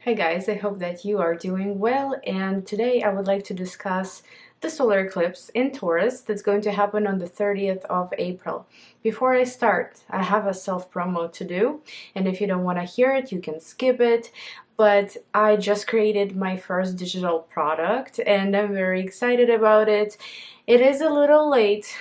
Hi guys, I hope that you are doing well, and today I would like to discuss the solar eclipse in Taurus that's going to happen on the 30th of April. Before I start, I have a self-promo to do, and if you don't want to hear it, you can skip it, but I just created my first digital product and I'm very excited about it. It is a little late,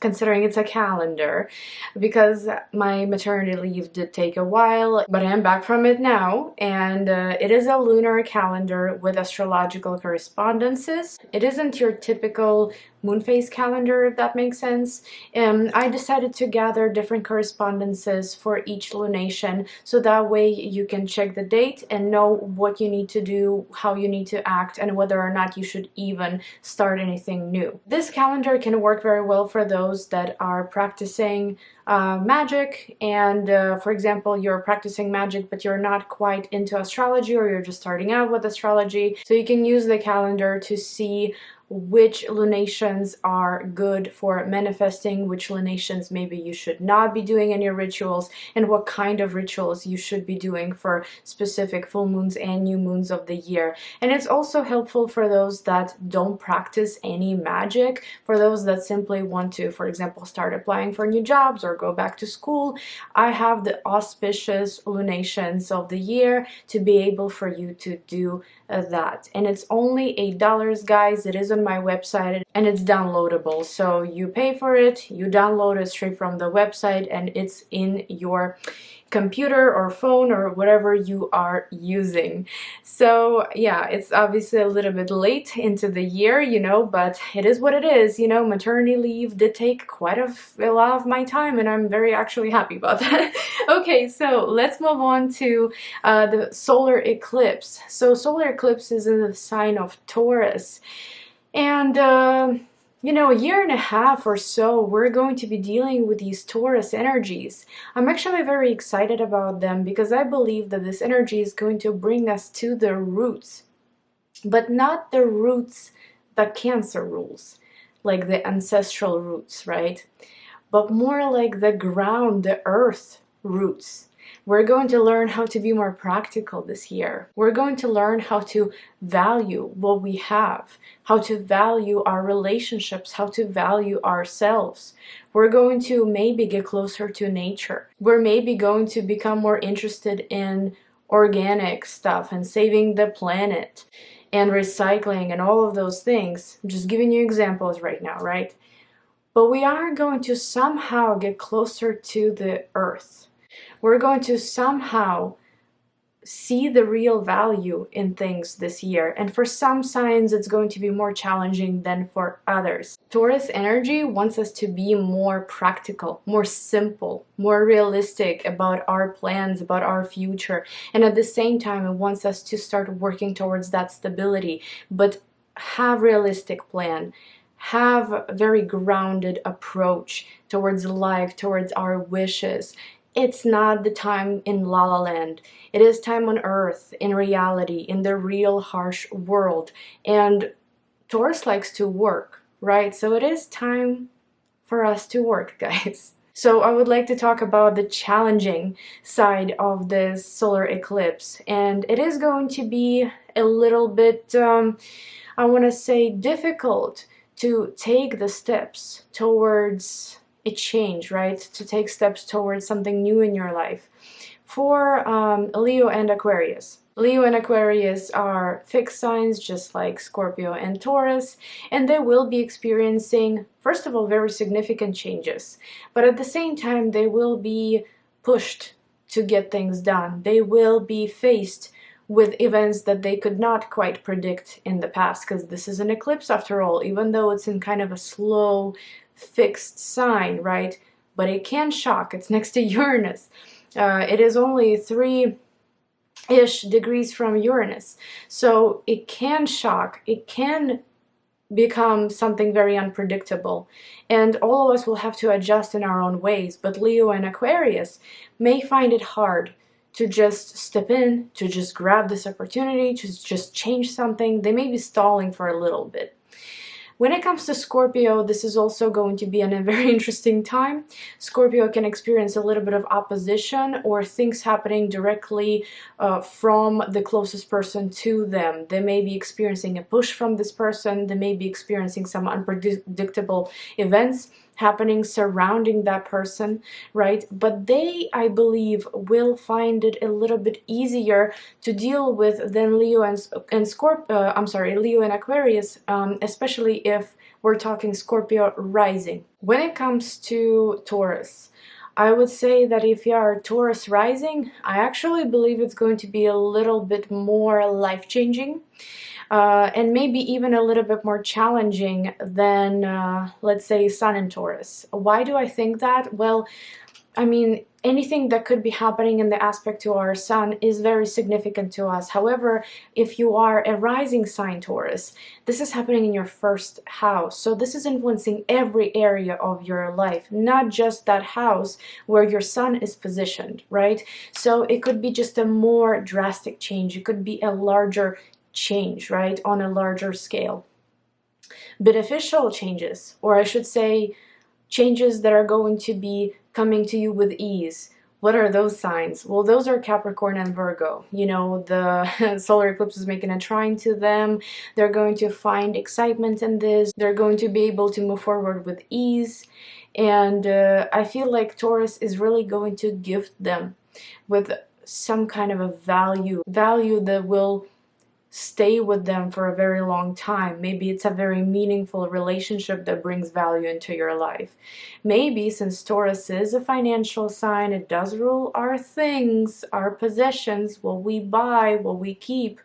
considering it's a calendar, because my maternity leave did take a while, but I'm back from it now, and it is a lunar calendar with astrological correspondences. It isn't your typical moon phase calendar, if that makes sense. I decided to gather different correspondences for each lunation, so that way you can check the date and know what you need to do, how you need to act, and whether or not you should even start anything new. This calendar can work very well for those that are practicing magic, and for example, you're practicing magic but you're not quite into astrology, or you're just starting out with astrology. So you can use the calendar to see which lunations are good for manifesting, which lunations maybe you should not be doing any rituals, and what kind of rituals you should be doing for specific full moons and new moons of the year. And it's also helpful for those that don't practice any magic, for those that simply want to, for example, start applying for new jobs or go back to school. I have the auspicious lunations of the year to be able for you to do that. And it's only $8, guys. It is on my website and it's downloadable, so you pay for it, you download it straight from the website, and it's in your computer or phone or whatever you are using. So yeah, it's obviously a little bit late into the year, but it is what it is. Maternity leave did take quite a lot of my time, and I'm very actually happy about that. Okay, so let's move on to the solar eclipse. So solar eclipse is in the sign of Taurus, and a year and a half or so, we're going to be dealing with these Taurus energies. I'm actually very excited about them because I believe that this energy is going to bring us to the roots, but not the roots that Cancer rules, like the ancestral roots, right? But more like the ground, the earth roots. We're going to learn how to be more practical this year. We're going to learn how to value what we have, how to value our relationships, how to value ourselves. We're going to maybe get closer to nature. We're maybe going to become more interested in organic stuff and saving the planet and recycling and all of those things. I'm just giving you examples right now, right? But we are going to somehow get closer to the earth. We're going to somehow see the real value in things this year. And for some signs, it's going to be more challenging than for others. Taurus energy wants us to be more practical, more simple, more realistic about our plans, about our future. And at the same time, it wants us to start working towards that stability, but have realistic plan. Have a very grounded approach towards life, towards our wishes. It's not the time in La La Land. It is time on Earth, in reality, in the real harsh world. And Taurus likes to work, right? So it is time for us to work, guys. So I would like to talk about the challenging side of this solar eclipse. And it is going to be a little bit, I want to say, difficult to take the steps towards a change, right? To take steps towards something new in your life. For Leo and Aquarius. Leo and Aquarius are fixed signs, just like Scorpio and Taurus, and they will be experiencing, first of all, very significant changes. But at the same time, they will be pushed to get things done. They will be faced with events that they could not quite predict in the past, because this is an eclipse after all, even though it's in kind of a slow, fixed sign, right? But it can shock. It's next to Uranus. It is only 3-ish degrees from Uranus. So it can shock. It can become something very unpredictable. And all of us will have to adjust in our own ways. But Leo and Aquarius may find it hard to just step in, to just grab this opportunity, to just change something. They may be stalling for a little bit. When it comes to Scorpio, this is also going to be a very interesting time. Scorpio can experience a little bit of opposition or things happening directly from the closest person to them. They may be experiencing a push from this person. They may be experiencing some unpredictable events happening surrounding that person, right? But they, I believe, will find it a little bit easier to deal with than Leo and Scorpio. Leo and Aquarius, especially if we're talking Scorpio rising. When it comes to Taurus, I would say that if you are Taurus rising, I actually believe it's going to be a little bit more life-changing. And maybe even a little bit more challenging than, let's say, Sun in Taurus. Why do I think that? Well, I mean, anything that could be happening in the aspect to our Sun is very significant to us. However, if you are a rising sign Taurus, this is happening in your first house. So this is influencing every area of your life, not just that house where your Sun is positioned, right? So it could be just a more drastic change. It could be a larger change, right, on a larger scale. Beneficial changes, or I should say changes that are going to be coming to you with ease. What are those signs? Well, those are Capricorn and Virgo. You know, the solar eclipse is making a trine to them. They're going to find excitement in this. They're going to be able to move forward with ease. And I feel like Taurus is really going to gift them with some kind of a value that will stay with them for a very long time. Maybe it's a very meaningful relationship that brings value into your life. Maybe since Taurus is a financial sign, it does rule our things, our possessions, what we buy, what we keep.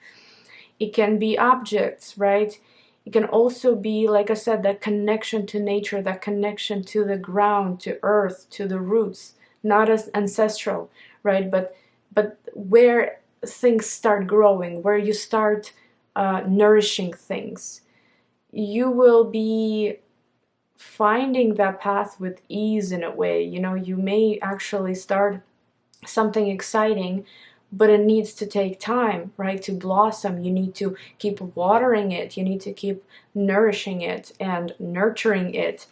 It can be objects, right? It can also be, like I said, that connection to nature, that connection to the ground, to earth, to the roots, not as ancestral, right? But where things start growing, where you start nourishing things. You will be finding that path with ease in a way. You know, you may actually start something exciting, but it needs to take time, right, to blossom. You need to keep watering it. You need to keep nourishing it and nurturing it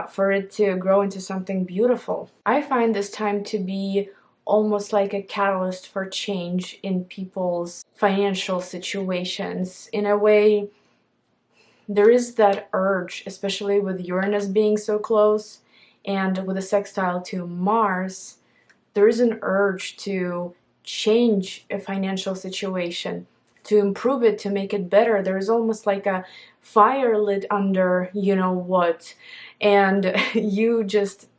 for it to grow into something beautiful. I find this time to be almost like a catalyst for change in people's financial situations. In a way, there is that urge, especially with Uranus being so close and with a sextile to Mars, there is an urge to change a financial situation, to improve it, to make it better. There's almost like a fire lit under you know what, and you just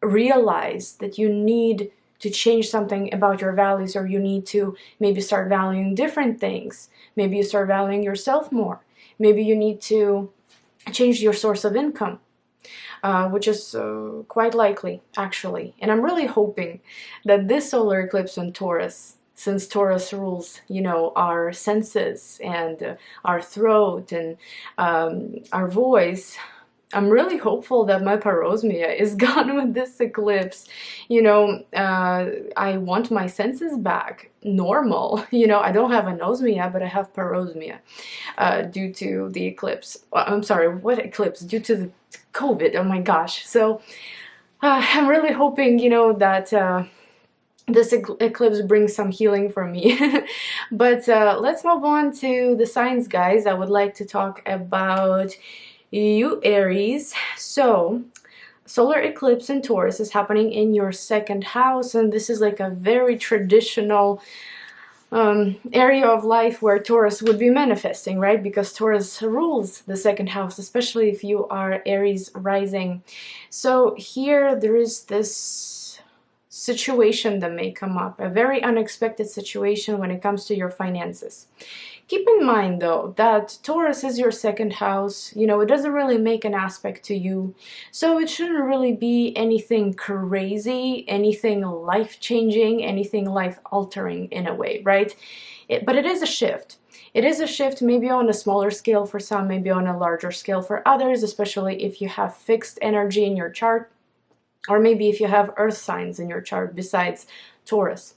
realize that you need to change something about your values, or you need to maybe start valuing different things. Maybe you start valuing yourself more. Maybe you need to change your source of income, which is quite likely, actually. And I'm really hoping that this solar eclipse on Taurus, since Taurus rules, you know, our senses and our throat and our voice, I'm really hopeful that my parosmia is gone with this eclipse. You know, I want my senses back normal. You know, I don't have anosmia, but I have parosmia due to the eclipse. I'm sorry, what eclipse? Due to the COVID. Oh my gosh. So I'm really hoping, you know, that this eclipse brings some healing for me. But let's move on to the signs, guys. I would like to talk about you, Aries. So solar eclipse in Taurus is happening in your second house, and this is like a very traditional area of life where Taurus would be manifesting, right? Because Taurus rules the second house, especially if you are Aries rising. So here there is this situation that may come up, a very unexpected situation when it comes to your finances. Keep in mind, though, that Taurus is your second house. You know, it doesn't really make an aspect to you. So it shouldn't really be anything crazy, anything life-changing, anything life-altering in a way, right? But it is a shift. It is a shift maybe on a smaller scale for some, maybe on a larger scale for others, especially if you have fixed energy in your chart, or maybe if you have earth signs in your chart besides Taurus.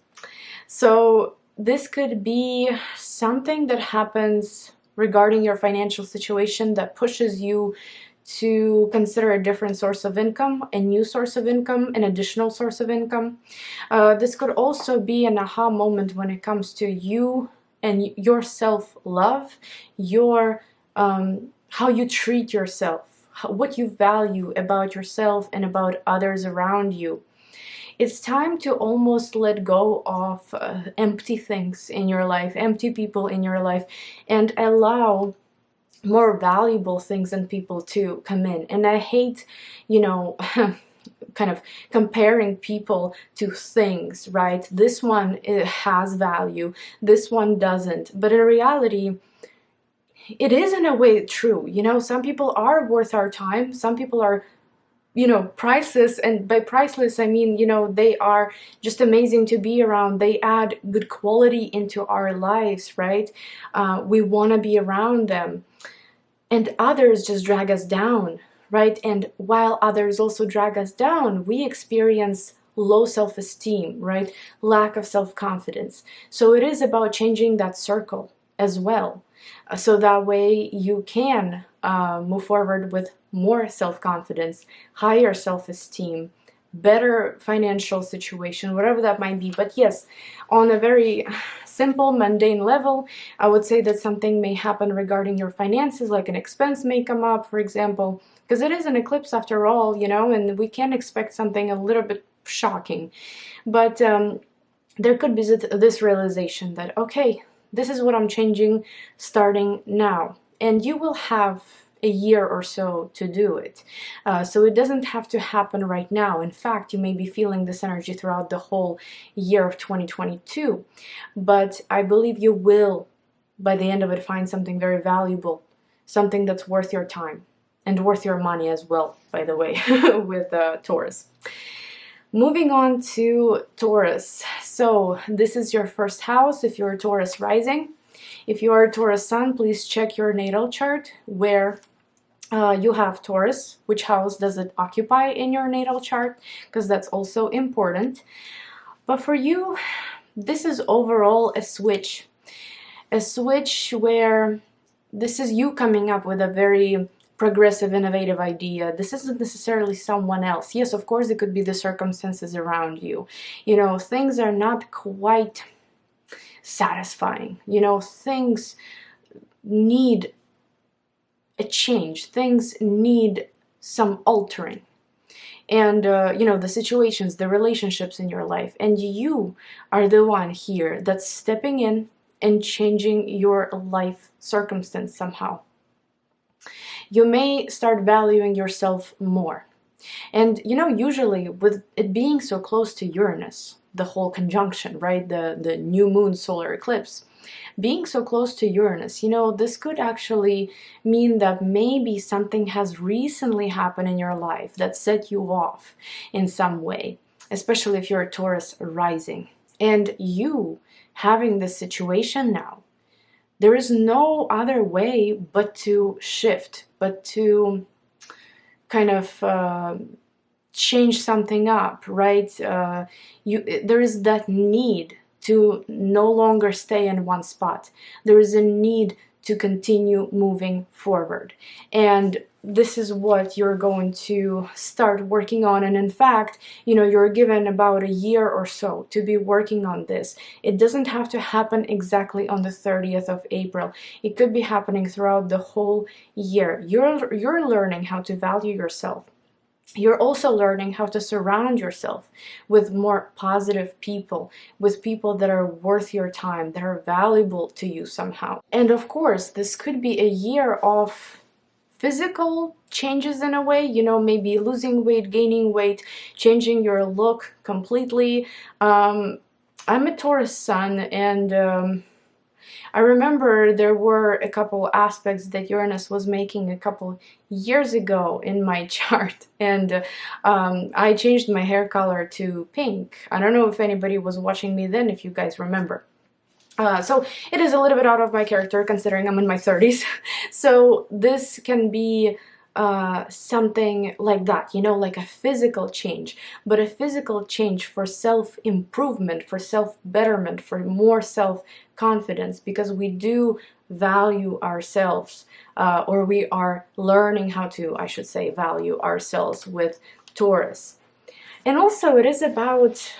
So this could be something that happens regarding your financial situation that pushes you to consider a different source of income, a new source of income, an additional source of income. This could also be an aha moment when it comes to you and your self-love, your how you treat yourself, what you value about yourself and about others around you. It's time to almost let go of empty things in your life, empty people in your life, and allow more valuable things and people to come in. And I hate, you know, kind of comparing people to things, right? This one, it has value, this one doesn't. But in reality, it is in a way true. You know, some people are worth our time, some people are, you know, priceless. And by priceless, I mean, you know, they are just amazing to be around. They add good quality into our lives, right? We want to be around them. And others just drag us down, right? And while others also drag us down, we experience low self-esteem, right? Lack of self-confidence. So it is about changing that circle as well. So that way you can move forward with more self-confidence, higher self-esteem, better financial situation, whatever that might be. But yes, on a very simple, mundane level, I would say that something may happen regarding your finances, like an expense may come up, for example, because it is an eclipse after all, you know, and we can expect something a little bit shocking. But there could be this realization that, okay, this is what I'm changing starting now. And you will have a year or so to do it. So it doesn't have to happen right now. In fact, you may be feeling this energy throughout the whole year of 2022. But I believe you will, by the end of it, find something very valuable, something that's worth your time and worth your money as well, by the way, with Taurus. Moving on to Taurus. So this is your first house if you're a Taurus rising. If you are a Taurus sun, please check your natal chart where you have Taurus. Which house does it occupy in your natal chart? Because that's also important. But for you, this is overall a switch. A switch where this is you coming up with a very progressive, innovative idea. This isn't necessarily someone else. Yes, of course, it could be the circumstances around you. You know, things are not quite satisfying. You know, things need a change. Things need some altering. And, you know, the situations, the relationships in your life. And you are the one here that's stepping in and changing your life circumstance somehow. You may start valuing yourself more. And, you know, usually with it being so close to Uranus, the whole conjunction, right? The new moon solar eclipse, being so close to Uranus, you know, this could actually mean that maybe something has recently happened in your life that set you off in some way, especially if you're a Taurus rising. And you having this situation now, there is no other way but to shift, but to kind of change something up, right? There is that need to no longer stay in one spot. There is a need to continue moving forward. And this is what you're going to start working on. And in fact, you know, you're given about a year or so to be working on this. It doesn't have to happen exactly on the 30th of April. It could be happening throughout the whole year. You're learning how to value yourself. You're also learning how to surround yourself with more positive people, with people that are worth your time, that are valuable to you somehow. And of course, this could be a year of physical changes in a way, you know, maybe losing weight, gaining weight, changing your look completely. I'm a Taurus sun, and I remember there were a couple aspects that Uranus was making a couple years ago in my chart, and I changed my hair color to pink. I don't know if anybody was watching me then, if you guys remember. So it is a little bit out of my character considering I'm in my 30s. So this can be something like that, you know, like a physical change, but a physical change for self-improvement, for self-betterment, for more self-confidence, because we do value ourselves, or we are learning how to, I should say, value ourselves with Taurus. And also it is about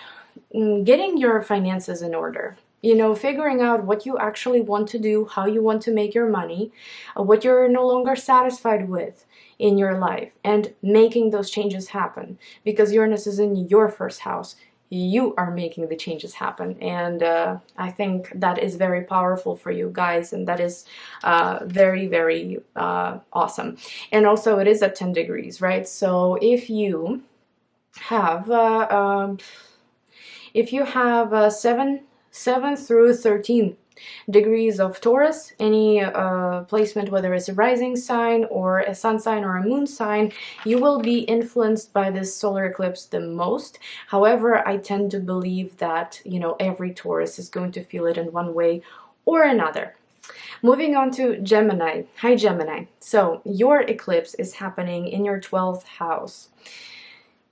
getting your finances in order. You know, figuring out what you actually want to do, how you want to make your money, what you're no longer satisfied with in your life, and making those changes happen. Because Uranus is in your first house. You are making the changes happen. And I think that is very powerful for you guys. And that is very, very awesome. And also it is at 10 degrees, right? So if you have 7 through 13 degrees of Taurus, any placement, whether it's a rising sign or a sun sign or a moon sign, you will be influenced by this solar eclipse the most. However, I tend to believe that, you know, every Taurus is going to feel it in one way or another. Moving on to Gemini. Hi, Gemini. So your eclipse is happening in your 12th house.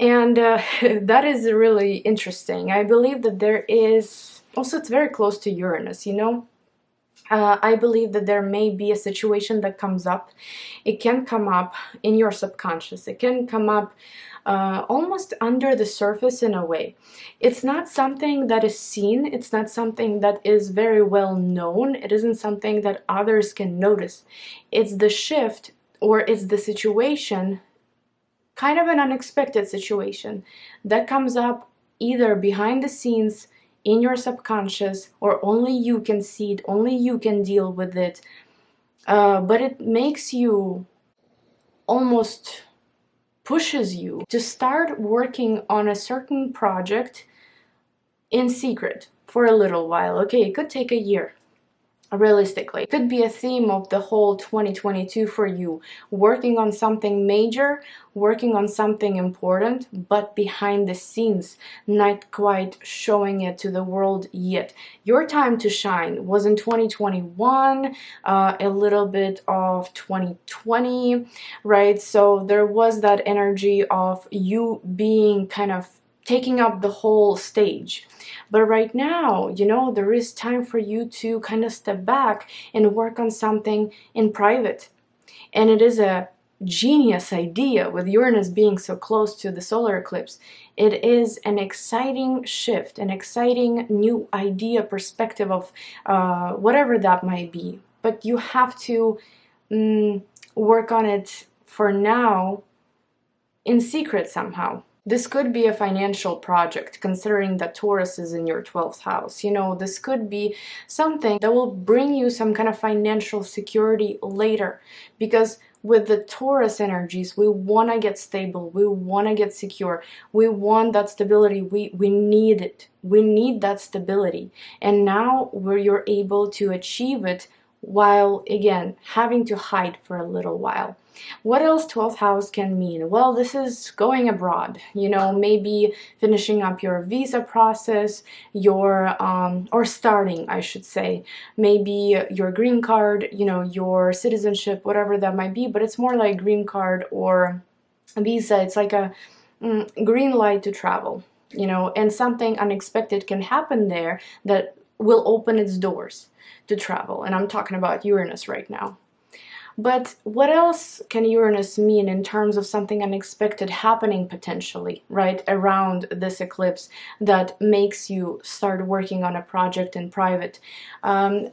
And that is really interesting. I believe that there is, also it's very close to Uranus, you know. I believe that there may be a situation that comes up. It can come up in your subconscious. It can come up almost under the surface in a way. It's not something that is seen. It's not something that is very well known. It isn't something that others can notice. It's the shift, or it's the situation, kind of an unexpected situation that comes up either behind the scenes in your subconscious, or only you can see it, only you can deal with it, but it makes you, almost pushes you to start working on a certain project in secret for a little while. Okay, it could take a year. Realistically, it could be a theme of the whole 2022 for you, working on something major, working on something important, but behind the scenes, not quite showing it to the world yet. Your time to shine was in 2021, a little bit of 2020, right? So there was that energy of you being kind of taking up the whole stage. But right now, you know, there is time for you to kind of step back and work on something in private. And it is a genius idea with Uranus being so close to the solar eclipse. It is an exciting shift, an exciting new idea, perspective of whatever that might be. But you have to work on it for now in secret somehow. This could be a financial project, considering that Taurus is in your 12th house. You know, this could be something that will bring you some kind of financial security later. Because with the Taurus energies, we want to get stable, we want to get secure, we want that stability, we need it. We need that stability. And now you're able to achieve it while, again, having to hide for a little while. What else 12th house can mean? Well, this is going abroad, you know, maybe finishing up your visa process, your, or starting, I should say, maybe your green card, you know, your citizenship, whatever that might be, but it's more like green card or visa. It's like a green light to travel, you know, and something unexpected can happen there that will open its doors to travel. And I'm talking about Uranus right now. But what else can Uranus mean in terms of something unexpected happening potentially, right, around this eclipse that makes you start working on a project in private?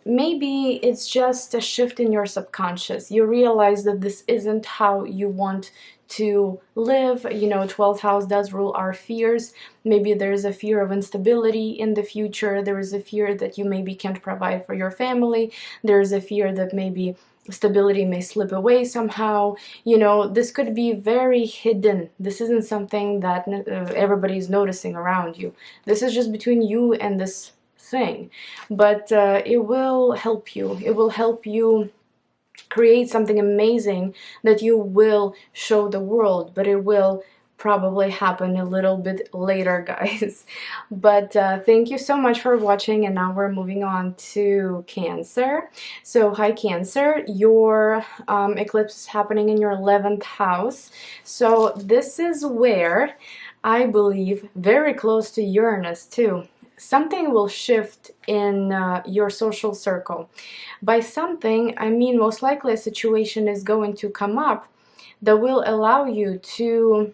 Maybe it's just a shift in your subconscious. You realize that this isn't how you want to live. You know, 12th house does rule our fears. Maybe there's a fear of instability in the future. There is a fear that you maybe can't provide for your family. There's a fear that maybe stability may slip away somehow. You know, this could be very hidden. This isn't something that everybody's noticing around you. This is just between you and this thing. But it will help you. It will help you create something amazing that you will show the world, but it will probably happen a little bit later, guys. But thank you so much for watching, and now we're moving on to Cancer. So hi Cancer, your eclipse is happening in your 11th house. So this is where I believe very close to Uranus too. Something will shift in your social circle. By something, I mean most likely a situation is going to come up that will allow you to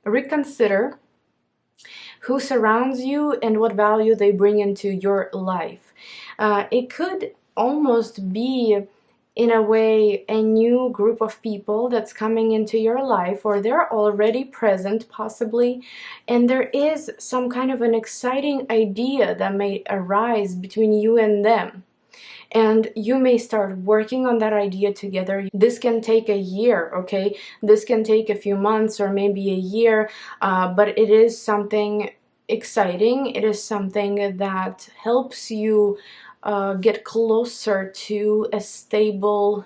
reconsider who surrounds you and what value they bring into your life. It could almost be, in a way, a new group of people that's coming into your life, or they're already present possibly, and there is some kind of an exciting idea that may arise between you and them. And you may start working on that idea together. This can take a year, okay? This can take a few months or maybe a year, but it is something exciting. It is something that helps you get closer to a stable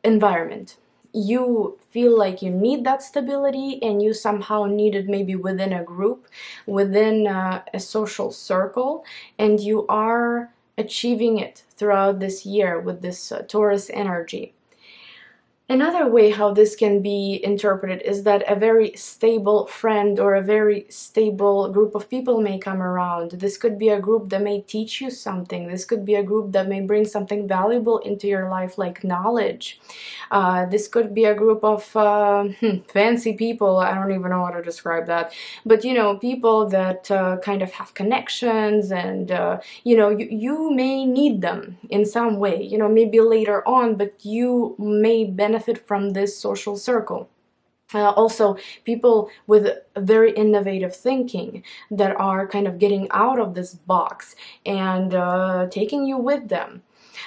environment. You feel like you need that stability, and you somehow need it maybe within a group, within a social circle, and you are achieving it throughout this year with this Taurus energy. Another way how this can be interpreted is that a very stable friend or a very stable group of people may come around. This could be a group that may teach you something. This could be a group that may bring something valuable into your life, like knowledge. This could be a group of fancy people. I don't even know how to describe that. But, you know, people that kind of have connections, and, you know, you may need them in some way, you know, maybe later on, but you may benefit from this social circle. Also, people with very innovative thinking that are kind of getting out of this box and taking you with them.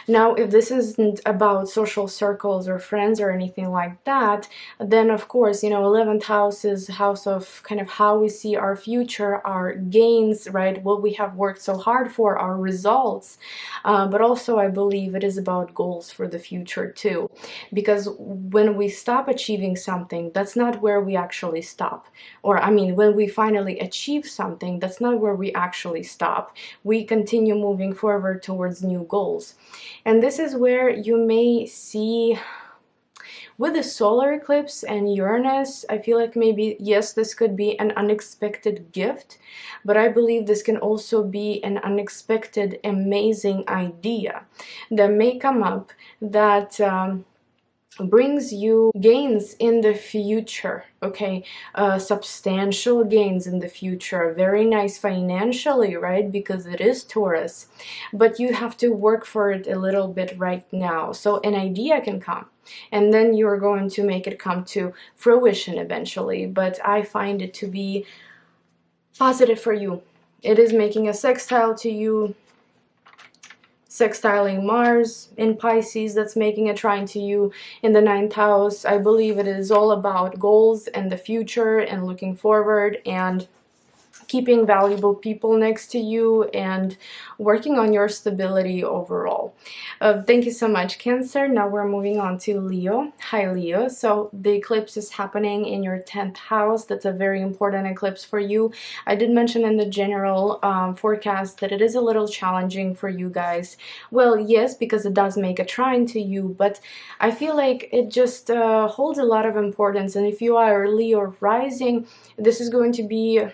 Now, if this isn't about social circles or friends or anything like that, then of course, you know, 11th house is house of kind of how we see our future, our gains, right? What we have worked so hard for, our results. But also, I believe it is about goals for the future too. Because when we stop achieving something, that's not where we actually stop. Or, I mean, when we finally achieve something, that's not where we actually stop. We continue moving forward towards new goals. And this is where you may see, with the solar eclipse and Uranus, I feel like maybe, yes, this could be an unexpected gift, but I believe this can also be an unexpected, amazing idea that may come up that brings you gains in the future, okay? Substantial gains in the future, very nice financially, right? Because it is Taurus, but you have to work for it a little bit right now. So an idea can come, and then you're going to make it come to fruition eventually. But I find it to be positive for you. It is making a sextile to you, sextiling Mars in Pisces, that's making a trine to you in the 9th house. I believe it is all about goals and the future and looking forward and keeping valuable people next to you and working on your stability overall. Thank you so much, Cancer. Now we're moving on to Leo. Hi, Leo. So the eclipse is happening in your 10th house. That's a very important eclipse for you. I did mention in the general forecast that it is a little challenging for you guys. Well, yes, because it does make a trine to you, but I feel like it just holds a lot of importance. And if you are Leo rising, this is going to be,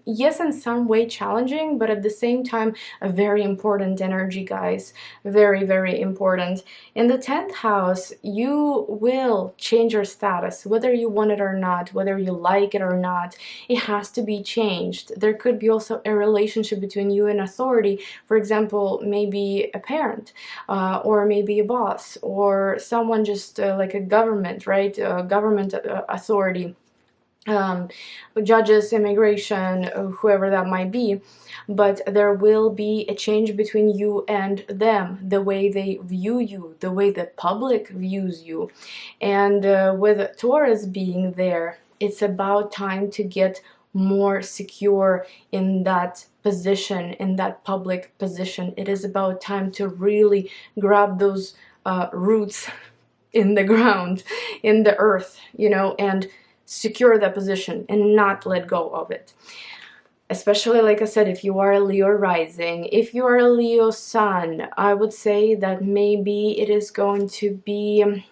yes, in some way challenging, but at the same time a very important energy, guys. Very, very important. In the 10th house, you will change your status, whether you want it or not, whether you like it or not. It has to be changed. There could be also a relationship between you and authority. For example, maybe a parent, or maybe a boss, or someone just like a government, right? Government authority. Judges, immigration, whoever that might be, but there will be a change between you and them, the way they view you, the way the public views you. And with Taurus being there, it's about time to get more secure in that position, in that public position. It is about time to really grab those roots in the ground, in the earth, you know, and secure that position and not let go of it. Especially, like I said, if you are a Leo rising, if you are a Leo sun, I would say that maybe it is going to be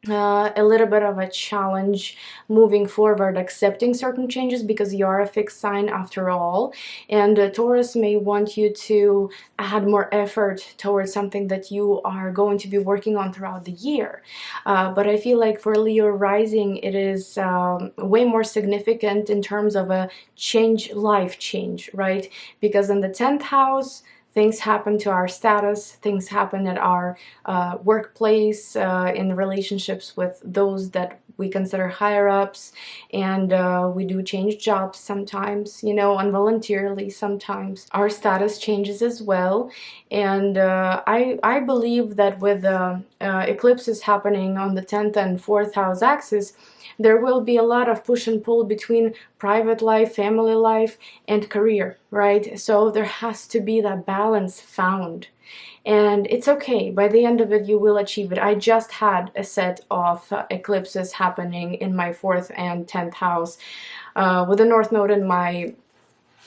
a little bit of a challenge moving forward, accepting certain changes, because you are a fixed sign after all, and Taurus may want you to add more effort towards something that you are going to be working on throughout the year. But I feel like for Leo rising, it is way more significant in terms of a change, life change, right? Because in the 10th house, things happen to our status, things happen at our workplace, in relationships with those that we consider higher ups, and we do change jobs sometimes, you know, involuntarily sometimes. Our status changes as well, and I believe that with eclipses happening on the 10th and 4th house axis, there will be a lot of push and pull between private life, family life, and career, right? So there has to be that balance found. And it's okay. By the end of it, you will achieve it. I just had a set of eclipses happening in my 4th and 10th house, with the North Node in my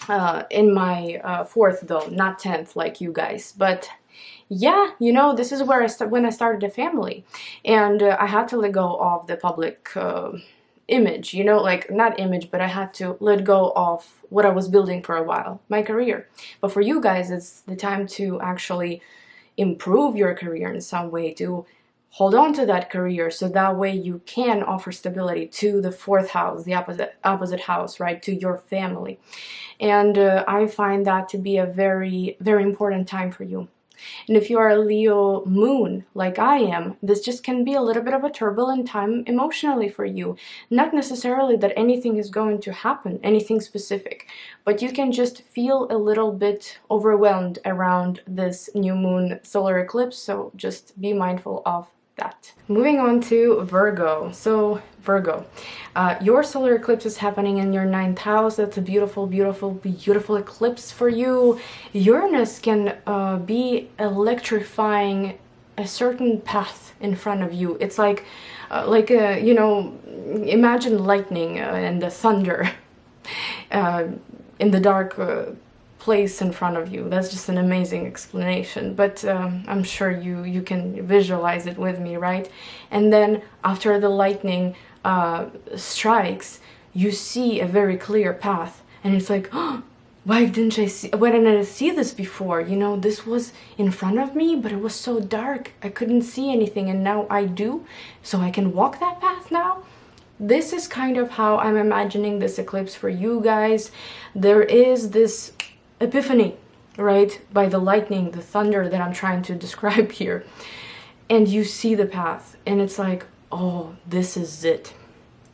4th, though, not 10th like you guys. But yeah, you know, this is where when I started a family, and I had to let go of the public image, you know, like not image, but I had to let go of what I was building for a while, my career. But for you guys, it's the time to actually improve your career in some way, to hold on to that career, so that way you can offer stability to the 4th house, the opposite house, right, to your family. And I find that to be a very, very important time for you. And if you are a Leo moon, like I am, this just can be a little bit of a turbulent time emotionally for you. Not necessarily that anything is going to happen, anything specific, but you can just feel a little bit overwhelmed around this new moon solar eclipse, so just be mindful of that. Moving on to Virgo. So Virgo, your solar eclipse is happening in your 9th house. That's a beautiful, beautiful, beautiful eclipse for you. Uranus can be electrifying a certain path in front of you. It's like you know, imagine lightning and the thunder in the dark place in front of you. That's just an amazing explanation, but I'm sure you can visualize it with me, right? And then after the lightning strikes, you see a very clear path, and it's like, oh, why didn't I see this before? You know, this was in front of me, but it was so dark, I couldn't see anything, and now I do, so I can walk that path now. This is kind of how I'm imagining this eclipse for you guys. There is this epiphany, right, by the lightning, the thunder that I'm trying to describe here, and you see the path, and it's like, oh, this is it.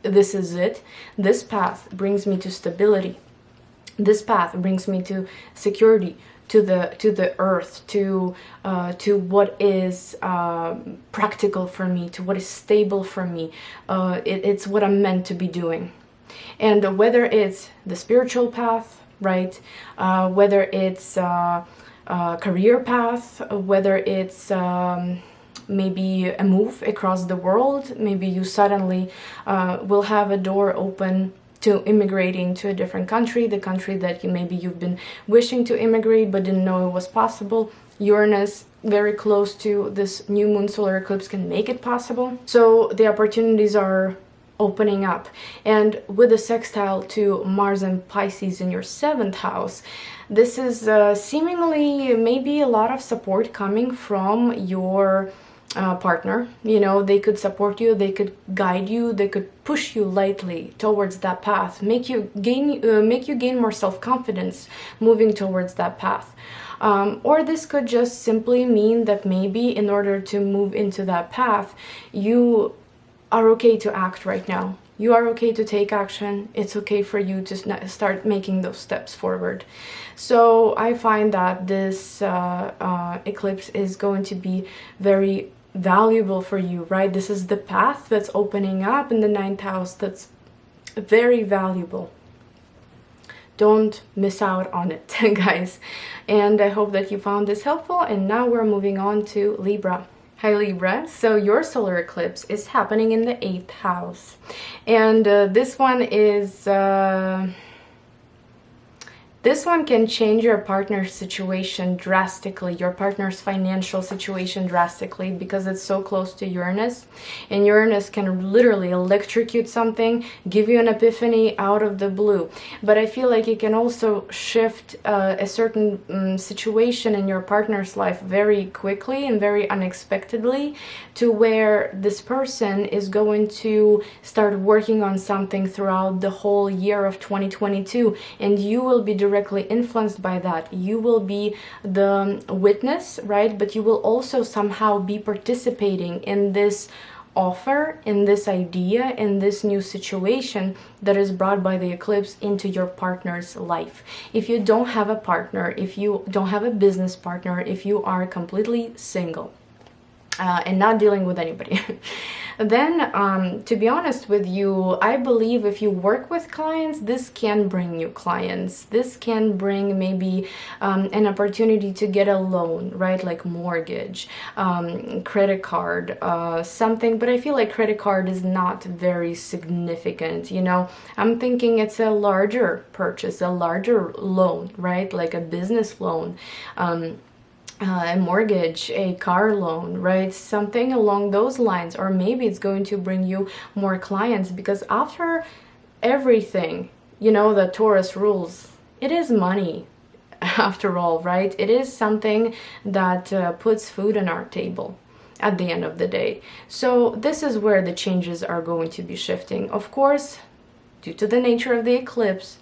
This is it. This path brings me to stability. This path brings me to security, to the earth, to what is practical for me, to what is stable for me. It's what I'm meant to be doing. And whether it's the spiritual path, right, whether it's a career path, whether it's maybe a move across the world, maybe you suddenly will have a door open to immigrating to a different country, the country that you've been wishing to immigrate but didn't know it was possible. Uranus, very close to this new moon solar eclipse, can make it possible. So the opportunities are opening up. And with a sextile to Mars and Pisces in your 7th house, this is seemingly maybe a lot of support coming from your partner. You know, they could support you, they could guide you, they could push you lightly towards that path, make you gain more self-confidence moving towards that path. Or this could just simply mean that maybe in order to move into that path, you are okay to act right now. You are okay to take action. It's okay for you to start making those steps forward. So I find that this eclipse is going to be very valuable for you, right? This is the path that's opening up in the 9th house that's very valuable. Don't miss out on it, guys. And I hope that you found this helpful. And now we're moving on to Libra. Hi Libra, so your solar eclipse is happening in the 8th house, and this one can change your partner's situation drastically, your partner's financial situation drastically, because it's so close to Uranus. And Uranus can literally electrocute something, give you an epiphany out of the blue. But I feel like it can also shift a certain situation in your partner's life very quickly and very unexpectedly, to where this person is going to start working on something throughout the whole year of 2022, and you will be directly influenced by that. You will be the witness, right? But you will also somehow be participating in this offer, in this idea, in this new situation that is brought by the eclipse into your partner's life. If you don't have a partner, if you don't have a business partner, if you are completely single, and not dealing with anybody, then to be honest with you, I believe if you work with clients, this can bring you clients. This can bring maybe an opportunity to get a loan, right? Like mortgage, credit card, something. But I feel like credit card is not very significant, you know. I'm thinking it's a larger purchase, a larger loan, right? Like a business loan, a mortgage, a car loan, right? Something along those lines. Or maybe it's going to bring you more clients, because after everything, you know, the Taurus rules, it is money after all, right? It is something that puts food on our table at the end of the day. So this is where the changes are going to be shifting. Of course, due to the nature of the eclipse,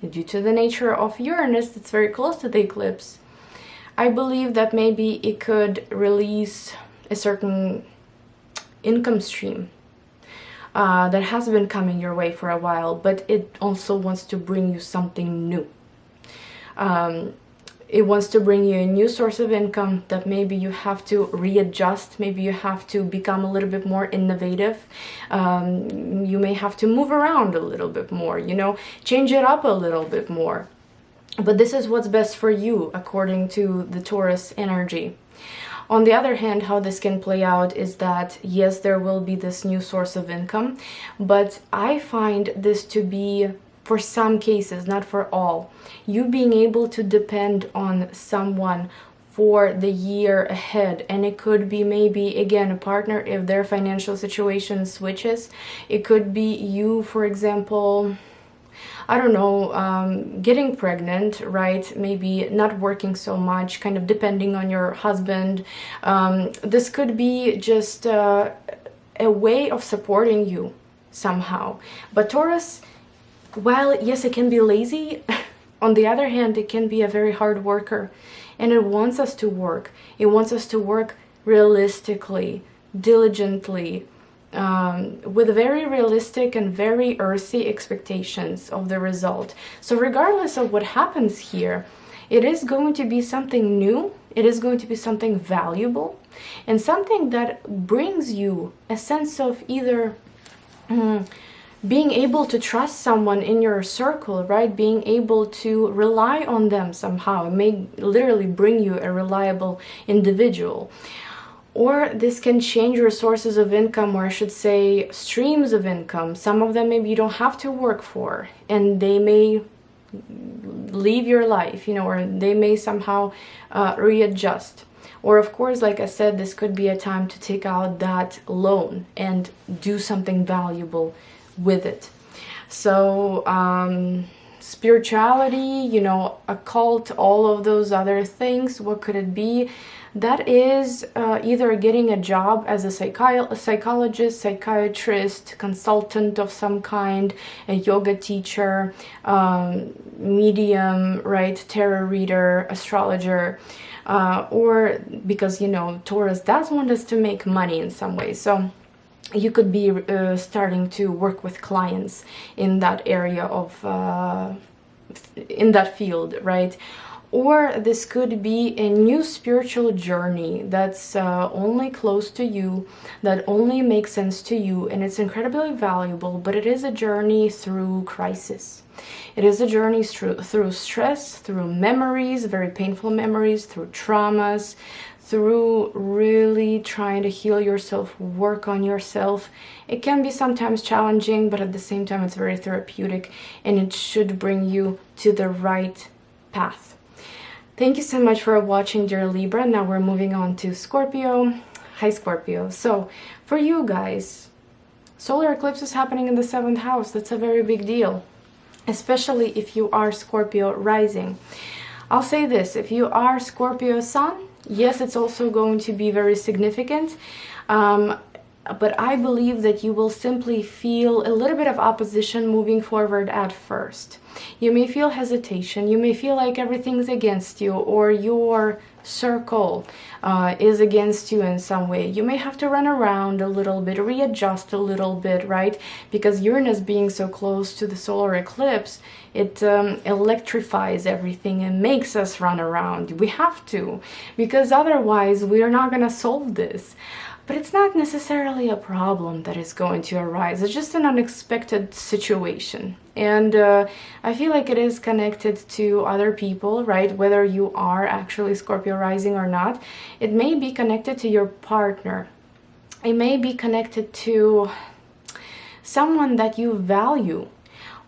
due to the nature of Uranus that's very close to the eclipse, I believe that maybe it could release a certain income stream that has been coming your way for a while, but it also wants to bring you something new. It wants to bring you a new source of income that maybe you have to readjust, maybe you have to become a little bit more innovative. You may have to move around a little bit more, you know, change it up a little bit more. But this is what's best for you, according to the Taurus energy. On the other hand, how this can play out is that, yes, there will be this new source of income, but I find this to be, for some cases, not for all, you being able to depend on someone for the year ahead. And it could be maybe, again, a partner if their financial situation switches. It could be you, for example, I don't know, getting pregnant, right? Maybe not working so much, kind of depending on your husband. This could be just a way of supporting you somehow. But Taurus, while yes, it can be lazy, on the other hand, it can be a very hard worker. And it wants us to work. It wants us to work realistically, diligently, with very realistic and very earthy expectations of the result. So regardless of what happens here, it is going to be something new, it is going to be something valuable, and something that brings you a sense of either being able to trust someone in your circle, right? Being able to rely on them somehow. It may literally bring you a reliable individual. Or this can change your sources of income, or I should say streams of income. Some of them maybe you don't have to work for, and they may leave your life, you know, or they may somehow readjust. Or of course, like I said, this could be a time to take out that loan and do something valuable with it. So spirituality, you know, occult, all of those other things, what could it be? That is either getting a job as a psychologist, psychiatrist, consultant of some kind, a yoga teacher, medium, right, tarot reader, astrologer, or because, you know, Taurus does want us to make money in some way. So you could be starting to work with clients in that area of, in that field, right? Or this could be a new spiritual journey that's only close to you, that only makes sense to you, and it's incredibly valuable, but it is a journey through crisis. It is a journey through stress, through memories, very painful memories, through traumas, through really trying to heal yourself, work on yourself. It can be sometimes challenging, but at the same time it's very therapeutic, and it should bring you to the right path. Thank you so much for watching, dear Libra. Now we're moving on to Scorpio. Hi, Scorpio. So for you guys, solar eclipse is happening in the 7th house. That's a very big deal, especially if you are Scorpio rising. I'll say this, if you are Scorpio sun, yes, it's also going to be very significant. But I believe that you will simply feel a little bit of opposition moving forward at first. You may feel hesitation, you may feel like everything's against you, or your circle is against you in some way. You may have to run around a little bit, readjust a little bit, right? Because Uranus being so close to the solar eclipse, it electrifies everything and makes us run around. We have to, because otherwise we are not going to solve this. But it's not necessarily a problem that is going to arise. It's just an unexpected situation. And I feel like it is connected to other people, right? Whether you are actually Scorpio rising or not. It may be connected to your partner. It may be connected to someone that you value,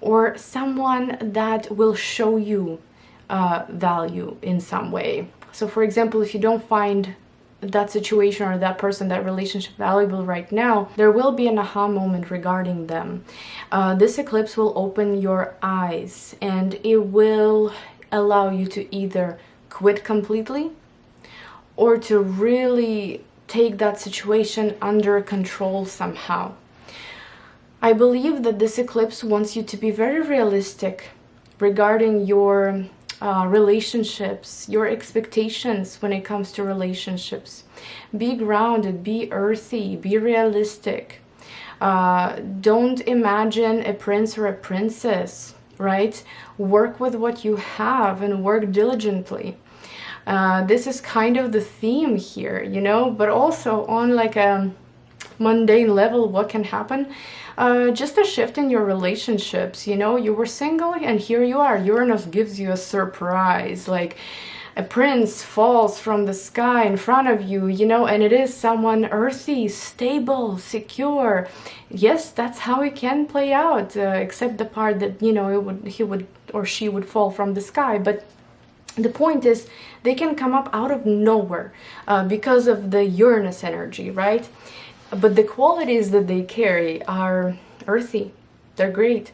or someone that will show you value in some way. So for example, if you don't find that situation or that person, that relationship valuable right now, there will be an aha moment regarding them. This eclipse will open your eyes, and it will allow you to either quit completely or to really take that situation under control somehow. I believe that this eclipse wants you to be very realistic regarding your relationships, your expectations when it comes to relationships. Be grounded, be earthy, be realistic. Don't imagine a prince or a princess, right? Work with what you have and work diligently. This is kind of the theme here, you know, but also on like a mundane level, what can happen? Just a shift in your relationships, you know, you were single and here you are. Uranus gives you a surprise, like a prince falls from the sky in front of you, you know, and it is someone earthy, stable, secure. Yes, that's how it can play out, except the part that, you know, he would or she would fall from the sky. But the point is, they can come up out of nowhere because of the Uranus energy, right? But the qualities that they carry are earthy. They're great.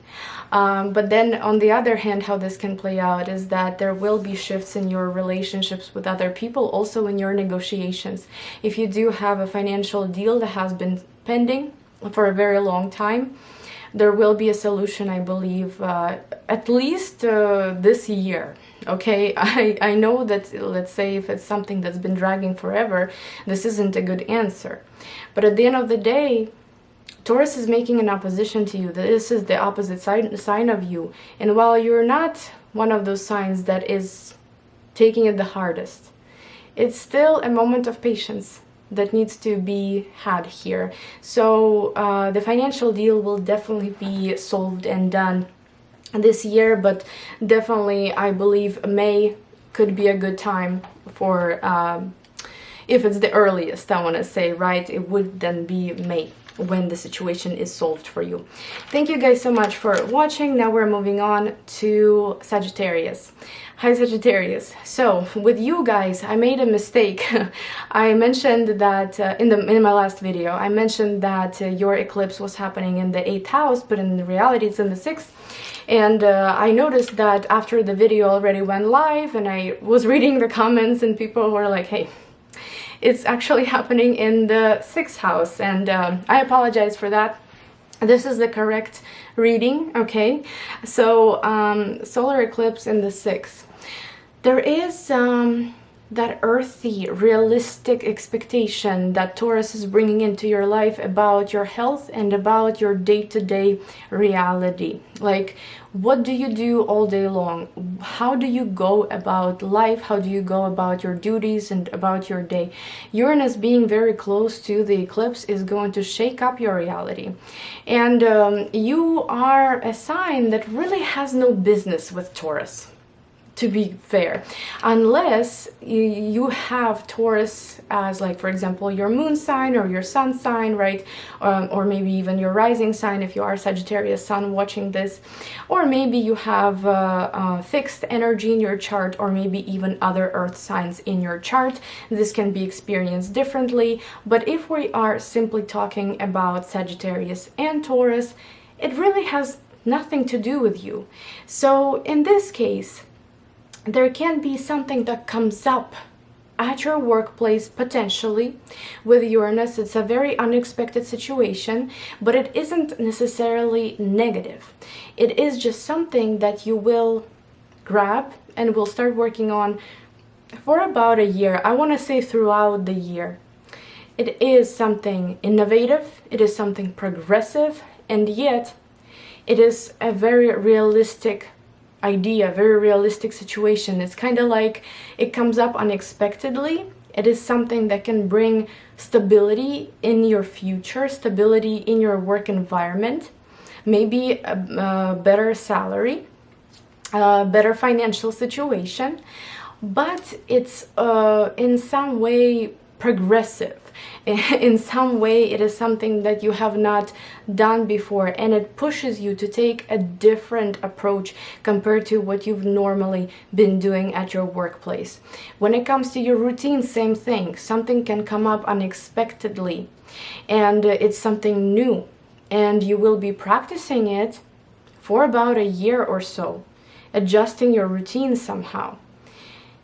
But then on the other hand, how this can play out is that there will be shifts in your relationships with other people, also in your negotiations. If you do have a financial deal that has been pending for a very long time, there will be a solution, I believe, at least this year. Okay, I know that, let's say, if it's something that's been dragging forever, this isn't a good answer. But at the end of the day, Taurus is making an opposition to you. This is the opposite sign of you. And while you're not one of those signs that is taking it the hardest, it's still a moment of patience that needs to be had here. So the financial deal will definitely be solved and done this year, but definitely I believe May could be a good time for, if it's the earliest, I want to say, right, it would then be May when the situation is solved for you. Thank you guys so much for watching. Now we're moving on to Sagittarius. Hi, Sagittarius. So with you guys, I made a mistake. I mentioned that in my last video, I mentioned that your eclipse was happening in the 8th house, but in reality it's in the 6th. And I noticed that after the video already went live and I was reading the comments and people were like, hey, it's actually happening in the 6th house, and I apologize for that. This is the correct reading, okay? So solar eclipse in the 6th. There is that earthy, realistic expectation that Taurus is bringing into your life about your health and about your day-to-day reality. Like, what do you do all day long? How do you go about life? How do you go about your duties and about your day? Uranus being very close to the eclipse is going to shake up your reality. And you are a sign that really has no business with Taurus. to be fair, unless you have Taurus as, like, for example, your moon sign or your sun sign, right? Or maybe even your rising sign if you are Sagittarius sun watching this, or maybe you have fixed energy in your chart, or maybe even other earth signs in your chart. This can be experienced differently, but if we are simply talking about Sagittarius and Taurus, it really has nothing to do with you. So in this case, there can be something that comes up at your workplace potentially with Uranus. It's a very unexpected situation, but it isn't necessarily negative. It is just something that you will grab and will start working on for about a year. I want to say throughout the year. It is something innovative, it is something progressive, and yet it is a very realistic idea, very realistic situation. It's kind of like it comes up unexpectedly. It is something that can bring stability in your future, stability in your work environment, maybe a better salary, a better financial situation, but it's in some way progressive. In some way it is something that you have not done before, and it pushes you to take a different approach compared to what you've normally been doing at your workplace. When it comes to your routine, same thing. Something can come up unexpectedly, and it's something new, and you will be practicing it for about a year or so, adjusting your routine somehow.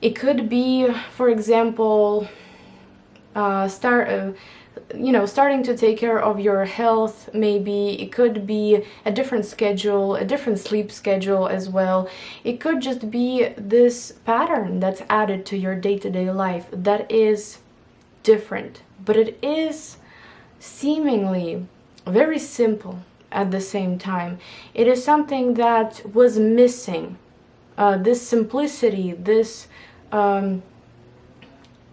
It could be, for example, starting to take care of your health. Maybe it could be a different schedule, a different sleep schedule as well. It could just be this pattern that's added to your day-to-day life that is different, but it is seemingly very simple at the same time. It is something that was missing, this simplicity, this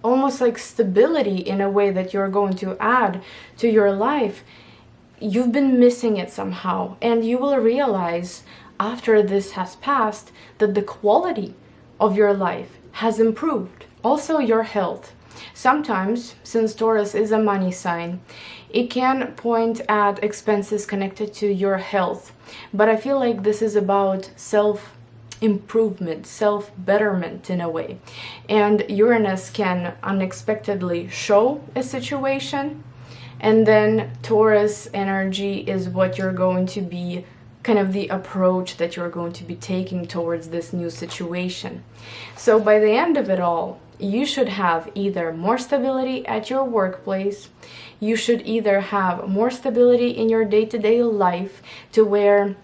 almost like stability in a way that you're going to add to your life. You've been missing it somehow, and you will realize after this has passed that the quality of your life has improved. Also your health. Sometimes, since Taurus is a money sign, it can point at expenses connected to your health, but I feel like this is about self-improvement, self-betterment in a way. And Uranus can unexpectedly show a situation, and then Taurus energy is what you're going to be, kind of the approach that you're going to be taking towards this new situation. So by the end of it all, you should have either more stability at your workplace, you should either have more stability in your day-to-day life to where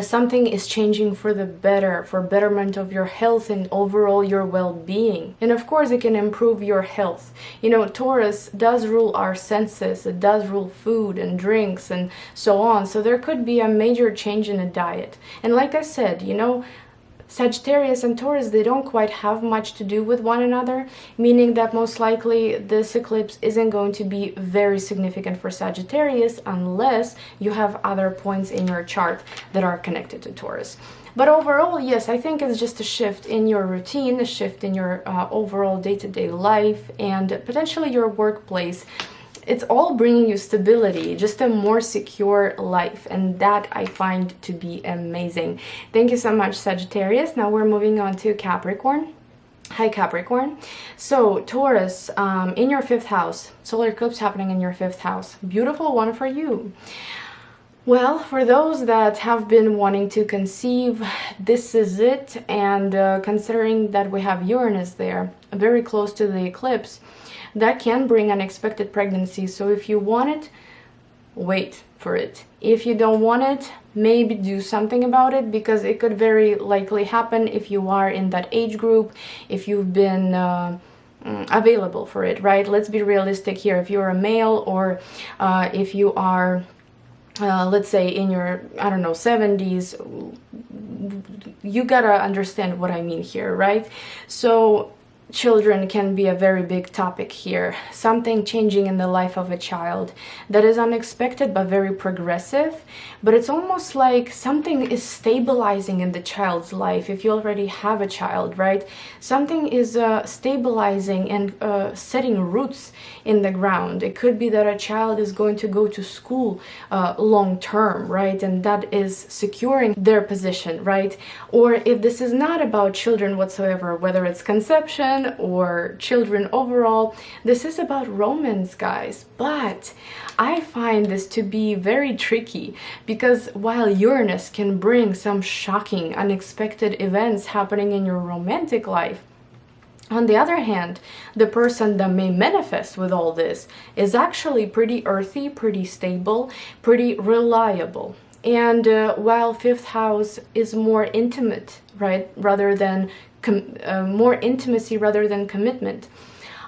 something is changing for the better, for betterment of your health and overall your well-being. And of course it can improve your health. You know, Taurus does rule our senses, it does rule food and drinks and so on. So there could be a major change in a diet. And like I said, you know, Sagittarius and Taurus, they don't quite have much to do with one another, meaning that most likely this eclipse isn't going to be very significant for Sagittarius unless you have other points in your chart that are connected to Taurus. But overall, yes, I think it's just a shift in your routine, a shift in your overall day-to-day life and potentially your workplace. It's all bringing you stability, just a more secure life, and that I find to be amazing. Thank you so much, Sagittarius. Now we're moving on to Capricorn. Hi, Capricorn. So Taurus, in your 5th house, solar eclipse happening in your 5th house. Beautiful one for you. Well, for those that have been wanting to conceive, this is it. And considering that we have Uranus there, very close to the eclipse, that can bring unexpected pregnancy. So if you want it, wait for it. If you don't want it, maybe do something about it, because it could very likely happen if you are in that age group, if you've been available for it, right? Let's be realistic here. If you're a male, or if you are let's say in your, I don't know, 70s, you gotta understand what I mean here, right? So children can be a very big topic here. Something changing in the life of a child that is unexpected but very progressive. But it's almost like something is stabilizing in the child's life. If you already have a child, right? Something is stabilizing and setting roots in the ground. It could be that a child is going to go to school long term, right? And that is securing their position, right? Or if this is not about children whatsoever, whether it's conception or children overall, this is about romance, guys. But I find this to be very tricky, because while Uranus can bring some shocking, unexpected events happening in your romantic life, on the other hand, the person that may manifest with all this is actually pretty earthy, pretty stable, pretty reliable. And while fifth house is more intimate, right, rather than more intimacy rather than commitment,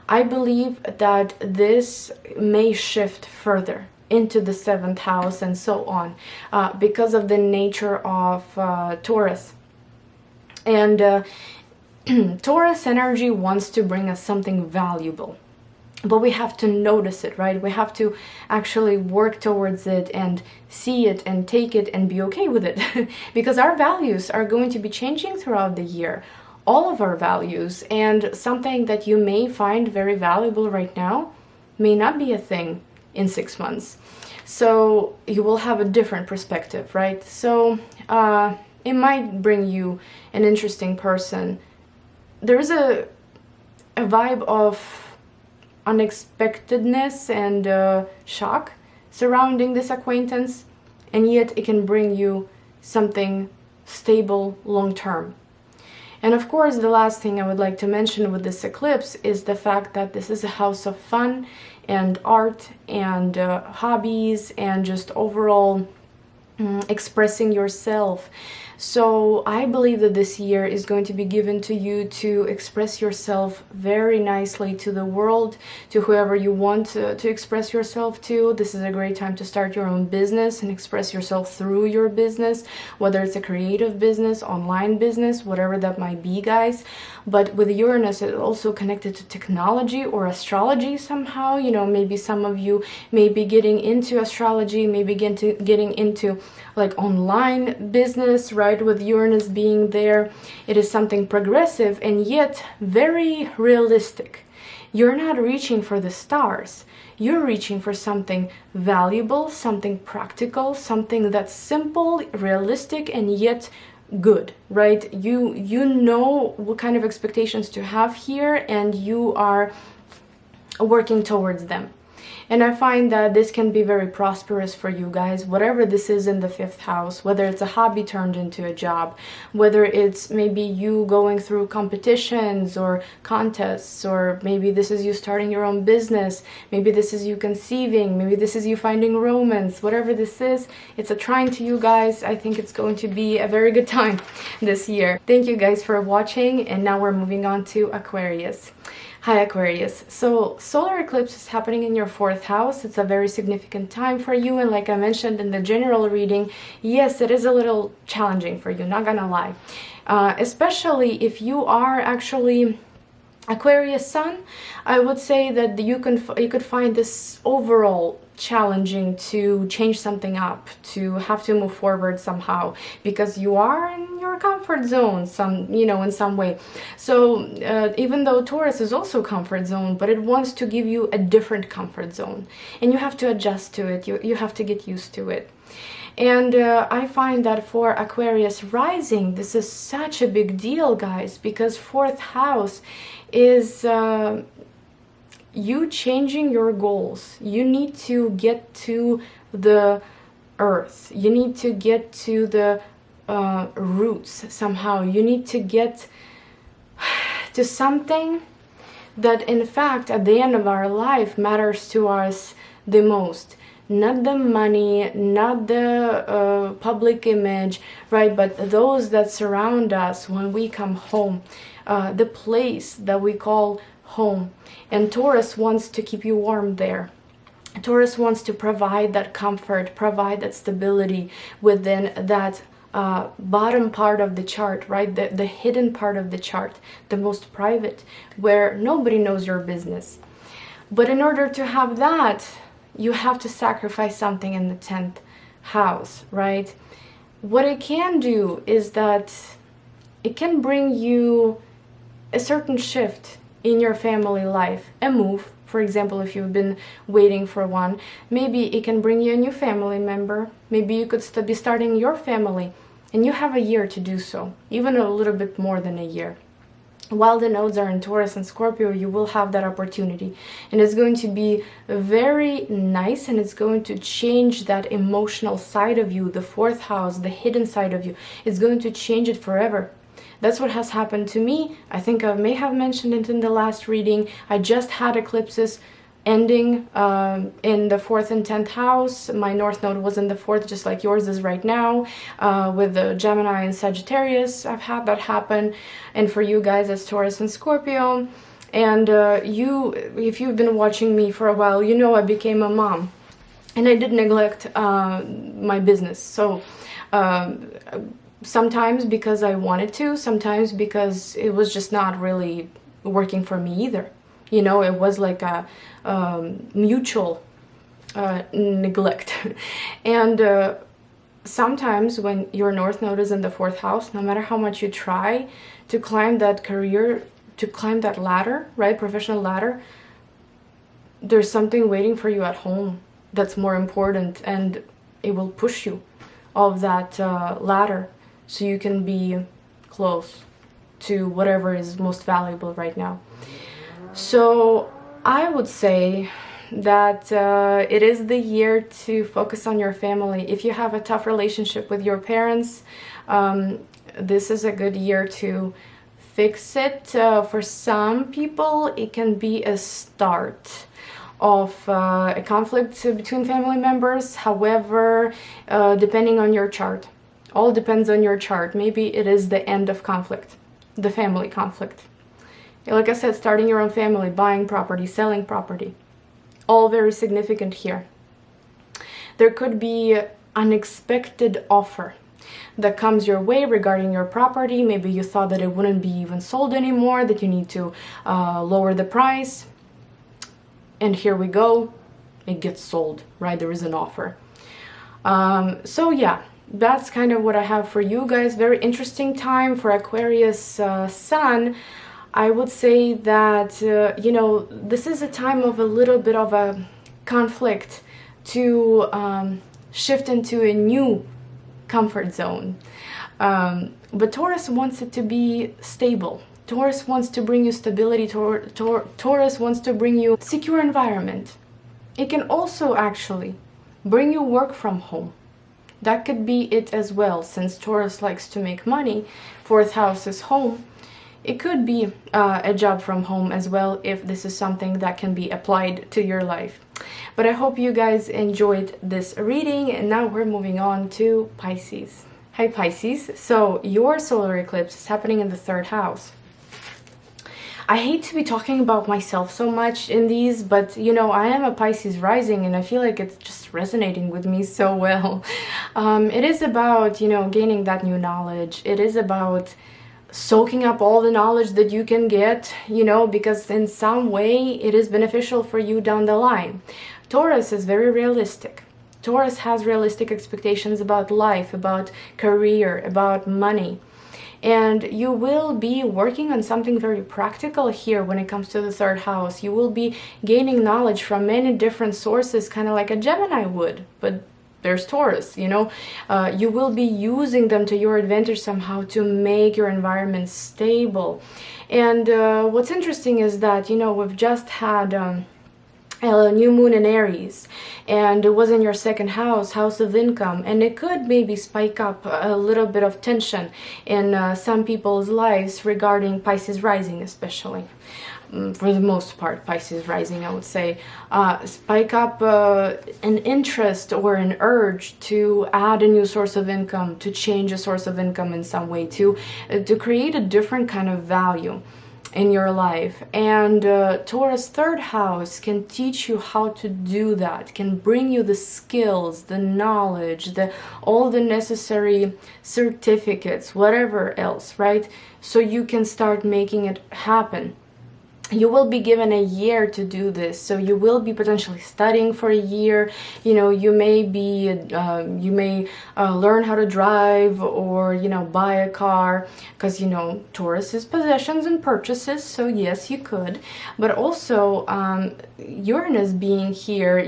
I believe that this may shift further into the seventh house and so on, because of the nature of Taurus. And Taurus energy wants to bring us something valuable, but we have to notice it, right? We have to actually work towards it and see it and take it and be okay with it because our values are going to be changing throughout the year, all of our values, and something that you may find very valuable right now may not be a thing in 6 months. So you will have a different perspective, right? So it might bring you an interesting person. There's a vibe of unexpectedness and shock surrounding this acquaintance, and yet it can bring you something stable long term. And of course, the last thing I would like to mention with this eclipse is the fact that this is a house of fun and art and hobbies and just overall expressing yourself. So I believe that this year is going to be given to you to express yourself very nicely to the world, to whoever you want to express yourself to. This is a great time to start your own business and express yourself through your business, whether it's a creative business, online business, whatever that might be, guys. But with Uranus, it's also connected to technology or astrology somehow. You know, maybe some of you may be getting into astrology, maybe getting into like online business, right? With Uranus being there, it is something progressive and yet very realistic. You're not reaching for the stars. You're reaching for something valuable, something practical, something that's simple, realistic, and yet good, right? You know what kind of expectations to have here, and you are working towards them. And I find that this can be very prosperous for you guys, whatever this is in the fifth house, whether it's a hobby turned into a job, whether it's maybe you going through competitions or contests, or maybe this is you starting your own business, maybe this is you conceiving, maybe this is you finding romance, whatever this is, it's a trine to you guys. I think it's going to be a very good time this year. Thank you guys for watching, and now we're moving on to Aquarius. Hi Aquarius. So solar eclipse is happening in your fourth house. It's a very significant time for you, and like I mentioned in the general reading, yes, it is a little challenging for you, not gonna lie. Especially if you are actually Aquarius sun, I would say that you could find this overall challenging to change something up, to have to move forward somehow, because you are in your comfort zone in some way. So even though Taurus is also comfort zone, but it wants to give you a different comfort zone, and you have to adjust to it. You have to get used to it. And I find that for Aquarius rising, this is such a big deal, guys, because fourth house is you changing your goals. You need to get to the earth. You need to get to the roots somehow. You need to get to something that in fact at the end of our life matters to us the most. Not the money, not the public image, right? But those that surround us when we come home, the place that we call home. And Taurus wants to keep you warm there. Taurus wants to provide that comfort, provide that stability within that bottom part of the chart, right? The hidden part of the chart, the most private, where nobody knows your business. But in order to have that, you have to sacrifice something in the 10th house, right? What it can do is that it can bring you a certain shift in your family life, a move. For example, if you've been waiting for one, maybe it can bring you a new family member. Maybe you could be starting your family, and you have a year to do so, even a little bit more than a year. While the nodes are in Taurus and Scorpio, you will have that opportunity, and it's going to be very nice, and it's going to change that emotional side of you, the 4th house, the hidden side of you. It's going to change it forever. That's what has happened to me. I think I may have mentioned it in the last reading. I just had eclipses ending in the 4th and 10th house. My North Node was in the 4th, just like yours is right now, with the Gemini and Sagittarius. I've had that happen, and for you guys as Taurus and Scorpio. And if you've been watching me for a while, you know I became a mom, and I did neglect my business. So sometimes because I wanted to, sometimes because it was just not really working for me either. You know, it was like a mutual neglect. And sometimes when your North Node is in the 4th house, no matter how much you try to climb that career, to climb that ladder, right, professional ladder, there's something waiting for you at home that's more important, and it will push you off that ladder so you can be close to whatever is most valuable right now. So I would say that it is the year to focus on your family. If you have a tough relationship with your parents, this is a good year to fix it. For some people, it can be a start of a conflict between family members. However, depending on your chart, all depends on your chart. Maybe it is the end of conflict, the family conflict. Like I said, starting your own family, buying property, selling property, all very significant here. There could be unexpected offer that comes your way regarding your property. Maybe you thought that it wouldn't be even sold anymore, that you need to lower the price. And here we go, it gets sold, right? There is an offer. So yeah, that's kind of what I have for you guys. Very interesting time for Aquarius Sun. I would say that, you know, this is a time of a little bit of a conflict to shift into a new comfort zone. But Taurus wants it to be stable. Taurus wants to bring you stability. Taurus wants to bring you a secure environment. It can also actually bring you work from home. That could be it as well, since Taurus likes to make money. 4th house is home. It could be a job from home as well, if this is something that can be applied to your life. But I hope you guys enjoyed this reading, and now we're moving on to Pisces. Hi Pisces, so your solar eclipse is happening in the 3rd house. I hate to be talking about myself so much in these, but you know, I am a Pisces rising, and I feel like it's just resonating with me so well. It is about, you know, gaining that new knowledge. It is about soaking up all the knowledge that you can get, you know, because in some way it is beneficial for you down the line. Taurus is very realistic. Taurus has realistic expectations about life, about career, about money. And you will be working on something very practical here when it comes to the 3rd house. You will be gaining knowledge from many different sources, kind of like a Gemini would, but there's Taurus, you know. You will be using them to your advantage somehow to make your environment stable. And what's interesting is that, you know, we've just had a new moon in Aries, and it was in your 2nd house, house of income, and it could maybe spike up a little bit of tension in some people's lives regarding Pisces rising, especially. For the most part, Pisces rising, I would say, spike up an interest or an urge to add a new source of income, to change a source of income in some way, to create a different kind of value. in your life. And Taurus third house can teach you how to do that, can bring you the skills, the knowledge, all the necessary certificates, whatever else, right? So you can start making it happen. You will be given a year to do this, so you will be potentially studying for a year. You know, you may learn how to drive, or buy a car, because Taurus is possessions and purchases, so yes, you could. But also Uranus being here,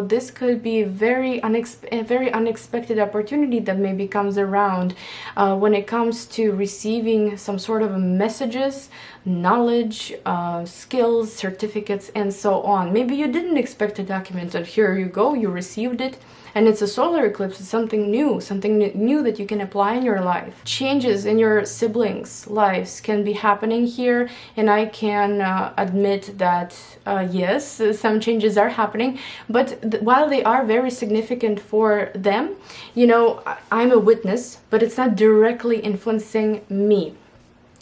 this could be a very unexpected opportunity that maybe comes around when it comes to receiving some sort of messages, knowledge, skills, certificates, and so on. Maybe you didn't expect a document, and here you go, you received it, and it's a solar eclipse. It's something new that you can apply in your life. Changes in your siblings' lives can be happening here, and I can admit that yes, some changes are happening, but while they are very significant for them, I'm a witness, but it's not directly influencing me.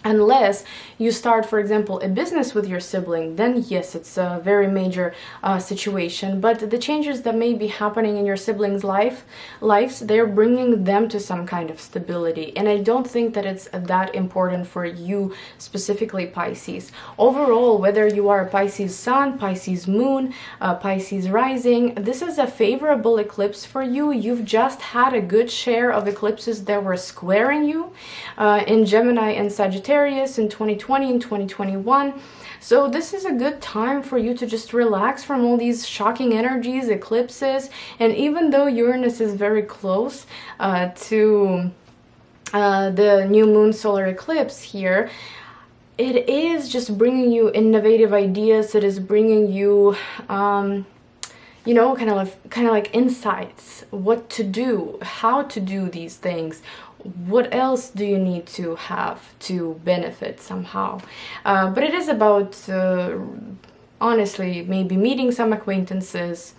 Unless you start, for example, a business with your sibling, then yes, it's a very major situation. But the changes that may be happening in your siblings' lives, they're bringing them to some kind of stability. And I don't think that it's that important for you specifically, Pisces. Overall, whether you are a Pisces sun, Pisces moon, Pisces rising, this is a favorable eclipse for you. You've just had a good share of eclipses that were squaring you in Gemini and Sagittarius in 2020 and 2021. So this is a good time for you to just relax from all these shocking energies, eclipses. And even though Uranus is very close to the new moon solar eclipse here, it is just bringing you innovative ideas. It is bringing you kind of like insights, what to do, how to do these things. What else do you need to have to benefit somehow? But it is about, honestly, maybe meeting some acquaintances,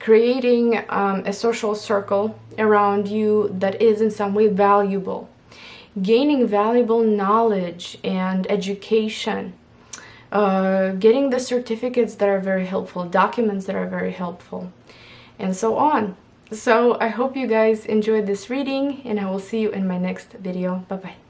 creating a social circle around you that is in some way valuable, gaining valuable knowledge and education, getting the certificates that are very helpful, documents that are very helpful, and so on. So I hope you guys enjoyed this reading, and I will see you in my next video. Bye bye.